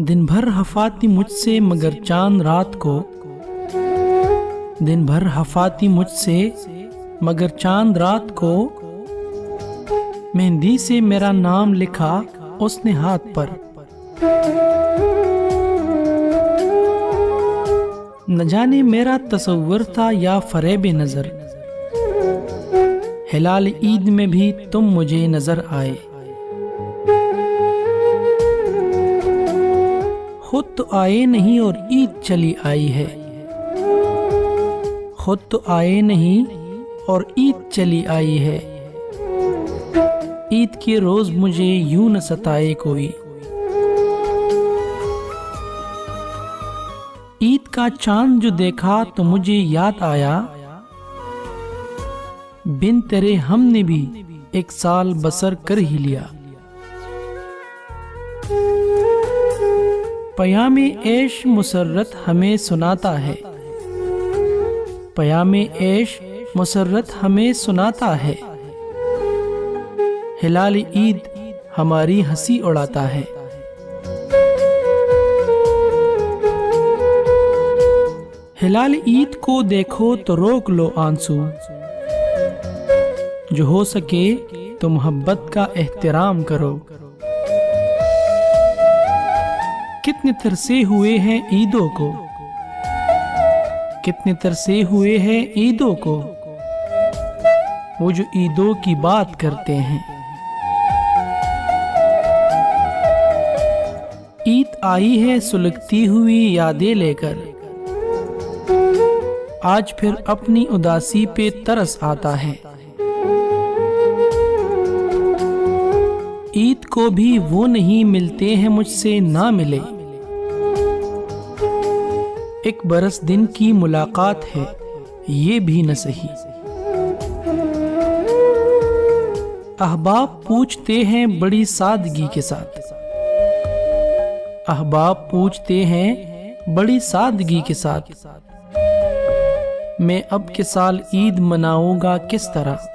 दिन भर हफाती मुझसे मगर चांद रात को, दिन भर हफाती मुझसे मगर चांद रात को, मेहंदी से मेरा नाम लिखा उसने हाथ पर। न जाने मेरा तसव्वुर था या फरेब नजर, हिलाल ईद में भी तुम मुझे नजर आए। खुद तो आए नहीं और ईद चली आई है, खुद तो आए नहीं और ईद चली आई है। ईद के रोज मुझे यूं न सताए कोई, ईद का चांद जो देखा तो मुझे याद आया, बिन तेरे हमने भी एक साल बसर कर ही लिया। पयामे ऐश मुसर्रत हमें सुनाता है, पयामे ऐश मुसर्रत हमें सुनाता है। हिलाल ईद हमारी हंसी उड़ाता है। हिलाल ईद को देखो तो रोक लो आंसू, जो हो सके तो मोहब्बत का एहतराम करो। कितने तरसे हुए हैं ईदों को, कितने तरसे हुए हैं ईदों को, वो जो ईदों की बात करते हैं। ईद आई है सुलगती हुई यादें लेकर, आज फिर अपनी उदासी पे तरस आता है। ईद को भी वो नहीं मिलते हैं मुझसे ना मिले, एक बरस दिन की मुलाकात है ये भी न सही। अहबाब पूछते हैं बड़ी सादगी के साथ, अहबाब पूछते हैं बड़ी सादगी के साथ, मैं अब के साल ईद मनाऊंगा किस तरह।